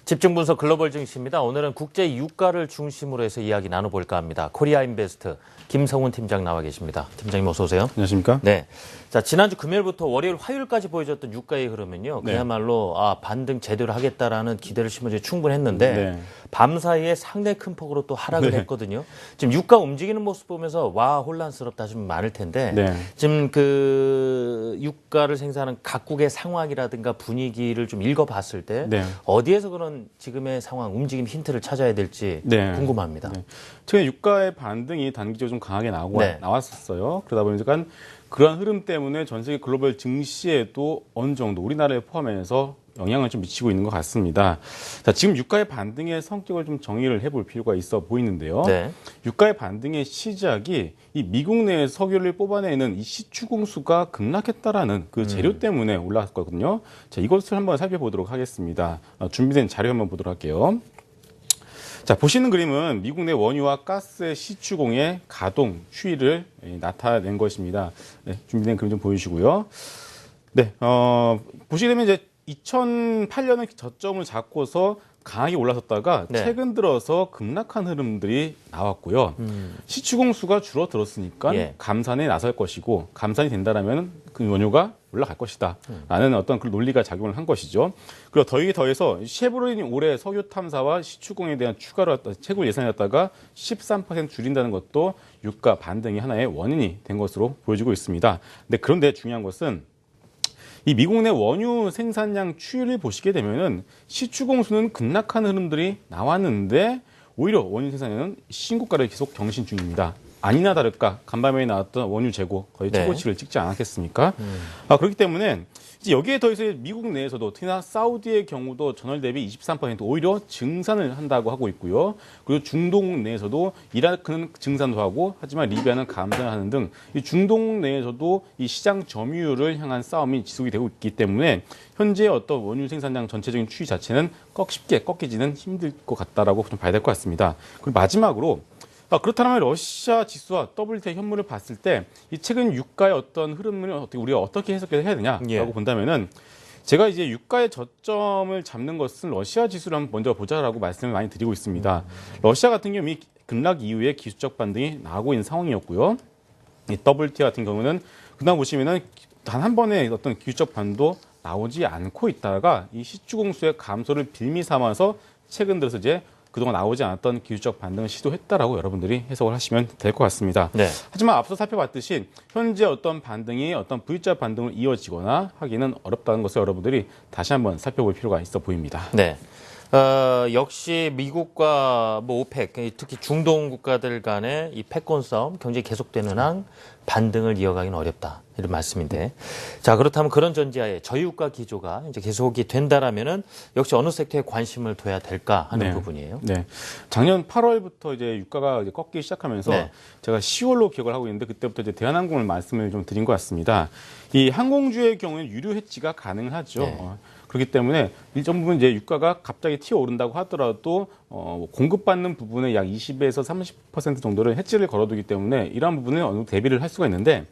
집중 분석 글로벌 증시입니다. 오늘은 국제 유가를 중심으로 해서 이야기 나눠볼까 합니다. 코리아인베스트 김성훈 팀장 나와 계십니다. 팀장님 어서 오세요. 안녕하십니까? 네. 자, 지난주 금요일부터 월요일, 화요일까지 보여줬던 유가의 흐름은요. 그야말로 반등 제대로 하겠다라는 기대를 심어주기 충분했는데 밤 사이에 상당히 큰 폭으로 또 하락을 했거든요. 지금 유가 움직이는 모습 보면서 와 혼란스럽다 좀 많을 텐데 지금 그 유가를 생산하는 각국의 상황이라든가 분위기를 좀 읽어봤을 때 어디에서 그런 지금의 상황 움직임 힌트를 찾아야 될지 궁금합니다. 최근 유가의 반등이 단기적으로 좀 강하게 나왔었어요. 그러다 보니까 그러한 흐름 때문에 전 세계 글로벌 증시에도 어느 정도 우리나라에 포함해서 영향을 좀 미치고 있는 것 같습니다. 자, 지금 유가의 반등의 성격을 좀 정의를 해볼 필요가 있어 보이는데요. 유가의 반등의 시작이 이 미국 내 석유를 뽑아내는 이 시추공수가 급락했다라는 그 재료 때문에 올라왔거든요. 자, 이것을 한번 살펴보도록 하겠습니다. 준비된 자료 한번 보도록 할게요. 자, 보시는 그림은 미국 내 원유와 가스의 시추공의 가동 추이를 나타낸 것입니다. 준비된 그림 좀 보여주시고요. 보시게 되면 이제 2008년에 저점을 잡고서 강하게 올라섰다가 최근 들어서 급락한 흐름들이 나왔고요. 시추공수가 줄어들었으니까 감산에 나설 것이고 감산이 된다라면 그 원유가 올라갈 것이다 라는 어떤 그 논리가 작용을 한 것이죠. 그리고 더해서 셰브론이 올해 석유 탐사와 시추공에 대한 추가로 채굴 예산이었다가 13% 줄인다는 것도 유가 반등의 하나의 원인이 된 것으로 보여지고 있습니다. 그런데 중요한 것은 이 미국 내 원유 생산량 추이를 보시게 되면은 시추공수는 급락한 흐름들이 나왔는데 오히려 원유 생산량은 신고가를 계속 경신 중입니다. 아니나 다를까 간밤에 나왔던 원유 재고 거의 최고치를 찍지 않았겠습니까? 그렇기 때문에 이제 여기에 더해서 미국 내에서도 특히나 사우디의 경우도 전월 대비 23% 오히려 증산을 한다고 하고 있고요. 그리고 중동 내에서도 이라크는 증산도 하고 하지만 리비아는 감산을 하는 등 이 중동 내에서도 이 시장 점유율을 향한 싸움이 지속이 되고 있기 때문에 현재 어떤 원유 생산량 전체적인 추이 자체는 쉽게 꺾이지는 힘들 것 같다라고 좀 봐야 될 것 같습니다. 그리고 마지막으로 그렇다면 러시아 지수와 WTI 현물을 봤을 때 이 최근 유가의 어떤 흐름을 우리가 어떻게 해석해야 되냐라고 본다면은 제가 이제 유가의 저점을 잡는 것은 러시아 지수를 한번 먼저 보자라고 말씀을 많이 드리고 있습니다. 러시아 같은 경우 이 급락 이후에 기술적 반등이 나오고 있는 상황이었고요. 이 WTI 같은 경우는 그다음 보시면은 단 한 번의 어떤 기술적 반도 나오지 않고 있다가 이 시추공수의 감소를 빌미 삼아서 최근 들어서 이제 그동안 나오지 않았던 기술적 반등을 시도했다라고 여러분들이 해석을 하시면 될 것 같습니다. 하지만 앞서 살펴봤듯이 현재 어떤 반등이 어떤 V자 반등으로 이어지거나 하기는 어렵다는 것을 여러분들이 다시 한번 살펴볼 필요가 있어 보입니다. 역시 미국과 오펙, 특히 중동 국가들 간의 이 패권 싸움, 경쟁이 계속되는 한 반등을 이어가기는 어렵다. 이런 말씀인데. 자, 그렇다면 그런 전제하에 저유가 기조가 이제 계속이 된다라면은 역시 어느 섹터에 관심을 둬야 될까 하는 부분이에요. 작년 8월부터 이제 유가가 이제 꺾기 시작하면서 제가 10월로 기억을 하고 있는데 그때부터 이제 대한항공을 말씀을 좀 드린 것 같습니다. 이 항공주의 경우에는 유료 해지가 가능하죠. 그렇기 때문에 일정 부분 이제 유가가 갑자기 튀어오른다고 하더라도 공급받는 부분의 약 20에서 30% 정도를 해지를 걸어두기 때문에 이러한 부분을 어느 정도 대비를 할 수가 있는데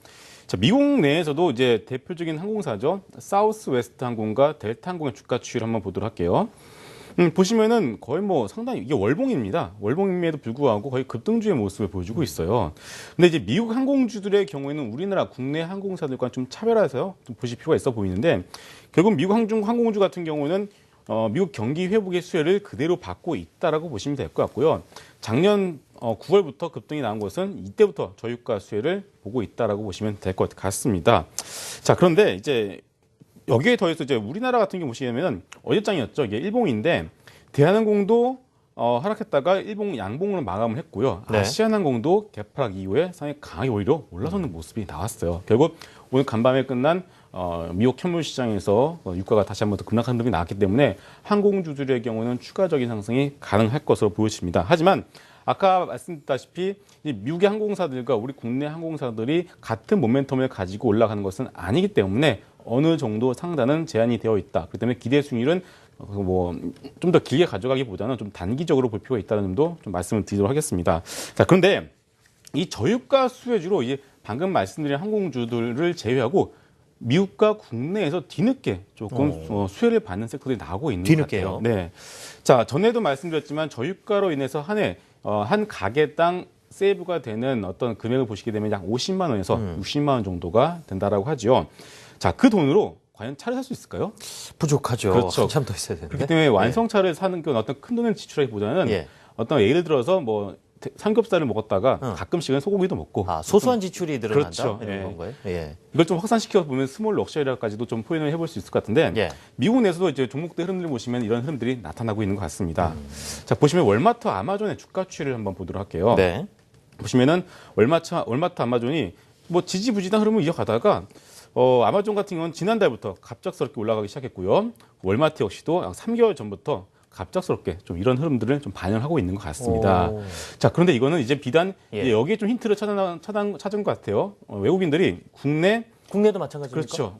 자, 미국 내에서도 이제 대표적인 항공사죠. 사우스웨스트 항공과 델타 항공의 주가 추이를 한번 보도록 할게요. 보시면은 거의 상당히 이게 월봉입니다. 월봉임에도 불구하고 거의 급등주의 모습을 보여주고 있어요. 근데 이제 미국 항공주들의 경우에는 우리나라 국내 항공사들과 좀 차별화해서 좀 보실 필요가 있어 보이는데 결국 미국 항공주 같은 경우는 미국 경기 회복의 수혜를 그대로 받고 있다라고 보시면 될 것 같고요. 작년 9월부터 급등이 나온 것은 이때부터 저유가 수혜를 보고 있다라고 보시면 될 것 같습니다. 자, 그런데 이제 여기에 더해서 이제 우리나라 같은 경우 보시면 어제장이었죠. 이게 일봉인데 대한항공도 하락했다가 일봉 양봉으로 마감을 했고요. 아시아나항공도 개파락 이후에 상당히 강하게 오히려 올라서는 모습이 나왔어요. 결국 오늘 간밤에 끝난 미국 현물 시장에서 유가가 다시 한번 더 급락한 흐름이 나왔기 때문에 항공주들의 경우는 추가적인 상승이 가능할 것으로 보여집니다. 하지만 아까 말씀드렸다시피 미국의 항공사들과 우리 국내 항공사들이 같은 모멘텀을 가지고 올라가는 것은 아니기 때문에 어느 정도 상단은 제한이 되어 있다. 그렇기 때문에 기대 수익률은 좀 더 길게 가져가기보다는 좀 단기적으로 볼 필요가 있다는 점도 좀 말씀을 드리도록 하겠습니다. 자, 그런데 이 저유가 수혜주로 이제 방금 말씀드린 항공주들을 제외하고 미국과 국내에서 뒤늦게 조금 수혜를 받는 섹터들이 나오고 있는 뒤늦게요? 것 같아요. 네. 자, 전에도 말씀드렸지만 저유가로 인해서 한 해 한 가게당 세이브가 되는 어떤 금액을 보시게 되면 약 50만 원에서 60만 원 정도가 된다라고 하죠. 자, 그 돈으로 과연 차를 살 수 있을까요? 부족하죠. 그렇죠. 한참 더 있어야 되는데. 그렇기 때문에 완성차를 사는 건 어떤 큰 돈을 지출하기보다는 예. 어떤 예를 들어서 뭐 삼겹살을 먹었다가 가끔씩은 소고기도 먹고 소소한 지출이 늘어난다 그렇죠. 이런 예. 건가요? 예. 이걸 좀 확산시켜 보면 스몰 럭셔리까지도 좀 표현을 해볼 수 있을 것 같은데 예. 미국 내에서도 이제 종목들 흐름을 보시면 이런 흐름들이 나타나고 있는 것 같습니다. 자, 보시면 월마트 아마존의 주가 추이를 한번 보도록 할게요. 네. 보시면은 월마트 아마존이 뭐 지지부진한 흐름을 이어가다가 아마존 같은 경우는 지난달부터 갑작스럽게 올라가기 시작했고요. 월마트 역시도 약 3개월 전부터 갑작스럽게 좀 이런 흐름들을 좀 반영하고 있는 것 같습니다. 자, 그런데 이거는 이제 비단 예. 여기에 좀 힌트를 찾은 것 같아요. 외국인들이 국내도 마찬가지입니까? 그렇죠.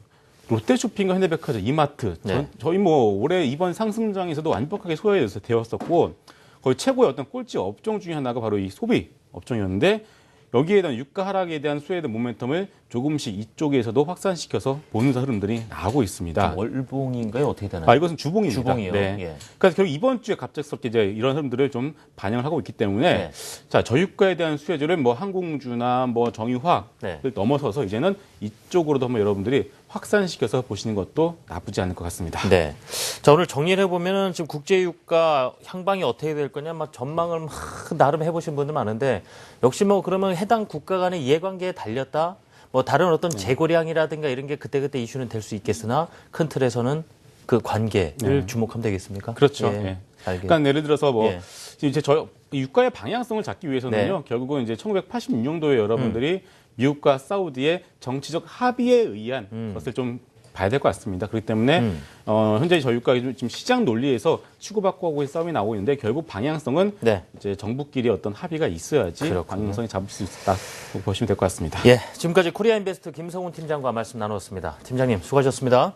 롯데쇼핑과 현대백화점, 이마트 네. 저희 뭐 올해 이번 상승장에서도 완벽하게 소화되었었고 거의 최고의 어떤 꼴찌 업종 중에 하나가 바로 이 소비 업종이었는데 여기에 대한 유가 하락에 대한 수혜의 모멘텀을 조금씩 이쪽에서도 확산시켜서 보는 흐름들이 나오고 있습니다. 월봉인가요? 어떻게 되나요? 이것은 주봉입니다. 주봉이요. 네. 예. 그래서 결국 이번 주에 갑작스럽게 이제 이런 흐름들을 좀 반영을 하고 있기 때문에 네. 자, 저유가에 대한 수혜주를 뭐 항공주나 뭐 정유화를 네. 넘어서서 이제는 이쪽으로도 한번 여러분들이 확산시켜서 보시는 것도 나쁘지 않을 것 같습니다. 네. 자, 오늘 정리를 해보면은 지금 국제유가 향방이 어떻게 될 거냐, 막 전망을 막 나름 해보신 분들 많은데, 역시 뭐 그러면 해당 국가 간의 이해관계에 달렸다? 뭐 다른 어떤 재고량이라든가 이런 게 그때그때 이슈는 될 수 있겠으나, 큰 틀에서는 그 관계를 주목하면 되겠습니까? 그렇죠. 예. 예. 알겠습니다. 그러니까 예를 들어서 뭐 예. 이제 유가의 방향성을 잡기 위해서는요. 네. 결국은 이제 1986년도에 여러분들이 미국과 사우디의 정치적 합의에 의한 것을 좀 봐야 될 것 같습니다. 그렇기 때문에 현재 저유가가 지금 시장 논리에서 치고받고 하고의 싸움이 나오고 있는데 결국 방향성은 네. 이제 정부끼리 어떤 합의가 있어야지 그렇군요. 방향성이 잡을 수 있다 보시면 될 것 같습니다. 예. 지금까지 코리아인베스트 김성훈 팀장과 말씀 나누었습니다. 팀장님, 수고하셨습니다.